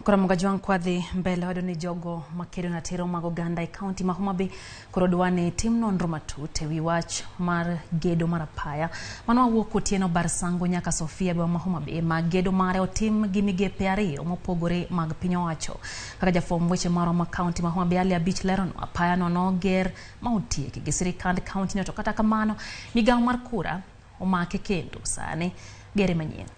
Ramogi jwang kwadhi mbele wado ni jogo makedo na tero mag oganda e kaonti ma Homa Bay koro dwani tim nonro matut ewi wach mar gedo mar apaya mano wuok otieno Barsango nyaka Sofia boma ma Homa Bay ma gedo mare otim gi migepe ariyo mopogore mag piny owacho. Kaka jafwamb weche maro ma kaonti ma Homa Bay Ali Abich lerono, apaya no noger ma otieki gi sirikand kaonti no, to kata kamano migawo mar KURA omake kendo sani gere manyien.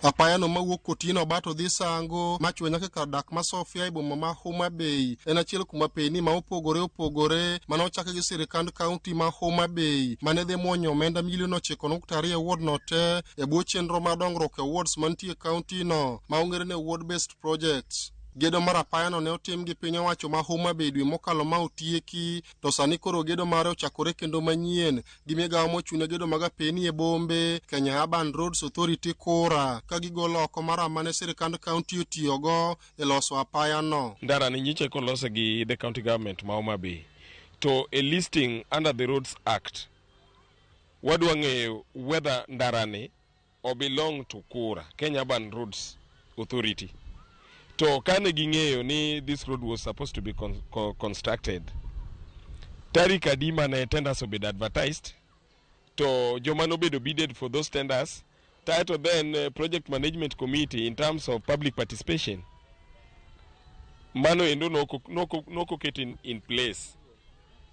Apaya no mawuok Otieno bato dhi Sango machwe nyaka kar dak ma Sofia e boma ma Homa Bay en achiel kuma peni ma opogore mano chake gi sirikand kaunti ma Homa Bay mane dhi muonyo omenda milion 9.2 e ward no te e bwo chenro ma dongruok e wards mantie kaunti no ma ong'ere ne ward based projects. Gedo mar apaya no ne otim gi piny owacho ma Homa Bay dwe mokalo ma otieki, to sani koro gedo mare ochakore kendo manyien gi migawo mochune gedo mag apeni e bombe Kenya Urban Roads Authority KURA ka gigolo oko mar mane sirikand kaunti otiyogo e loso apaya no. Ndara ni nyiche kolose gi the county government ma Homa Bay to a listing under the Roads Act. Wadwa ng'eyo whether ndara ni or belong to KURA, Kenya Urban Roads Authority. To kane ging'eyo ni this road was supposed to be constructed, tarik adima ne tenders obed advertised, to joma nobedo bidded for those tenders, to then project management committee in terms of public participation, mano endo noko in place.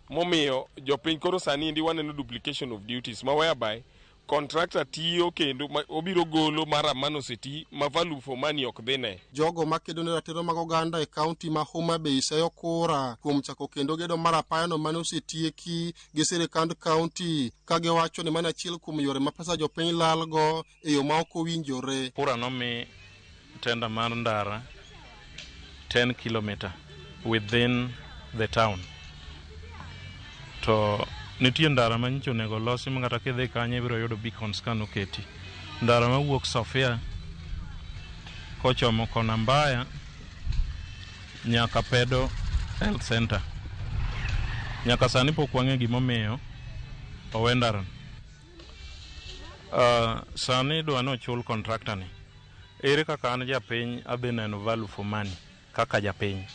Momiyo jopiny koro sani ndi waneno duplication of duties ma whereby contractor tiyo kendo obiro golo mara mano seti ma value for money ok dhine. Jogo makedo ne ratiro mag oganda e kaunti ma Homa Bay sayo KURA kuom chako kendo gedo mar apaya no mane osetieki gi sirikand kaunti ka giwacho ni mana achiel kuom yore ma pesa jopiny lalgo e yo ma ok owinjore. KURA nomi tenda mar ndara 10 km within the town. To nitie ndara manyicho nego losi mangata kidhi kanye biro yudo beacons kano keti. Ndara mawuok Sofia kochomo kona Mbaya nyaka pedo health center. Nyaka sani pok wang'e gimomiyo owe ndara. Sani dwano chul contractor ni. Ere kaka an japiny adhi neno value for money kaka japiny.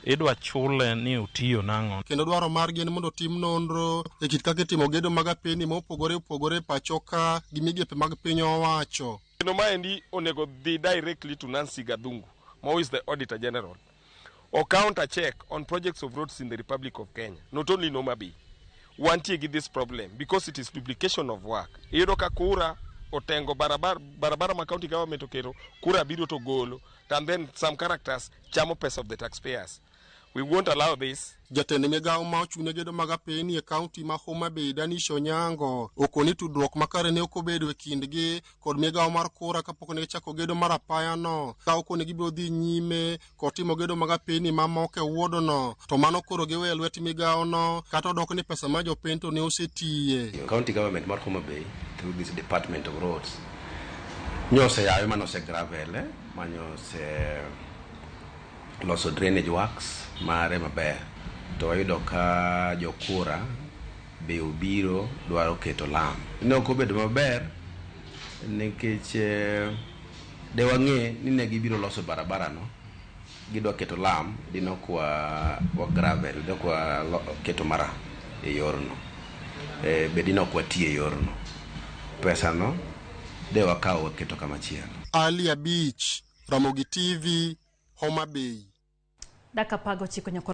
Idwa chule ni utiyo nang'o. Kendo dwaro margi en mondo tim nonro e kit kaka itimo gedo mag apeni ma opogore pachoka gi migepe mag piny owacho. Kendo maendi onego dhi directly to Nancy Gadhungu, who is the Auditor General, or count a check on projects of roads in the Republic of Kenya, not only in Homa Bay. Wantie give this problem because it is duplication of work. Iyudo ka KURA otengo barabara ma county government okero, KURA biro to golo, and then some characters chamo pesa of the taxpayers. We won't allow this. Jatend migawo ma ochune gedo mag apeni e kaunti ma Homa Bay Danisho Nyango okoni tudruok makare ne okobedo e kindgi kod migawo mar KURA kapok ne chako gedo mar apaya no, ka okoni gibiro dhi nyime kotimo gedo mag apeni mamoko e wuodo no, to mano koro giwe lwet migawo no kata odok ni pesa ma jopiny to ne osetiye. County government mar Homa Bay through this department of roads nyose yawe manose gravel manyose loso drainage works mare maber, to wayudo ka jo KURA be obiro dwaro keto lam. Ne ok obedo maber nikech de wang'e ni ne gibiro loso barabara no, gidwa keto lam dino kwa gravel, dino kwa keto mara e yorno, be dino kwa tie e yorno. Pesa no de wakawo keto kama chielo. Ali Abich, Ramogi TV, Homa Bay. Daka pago chiko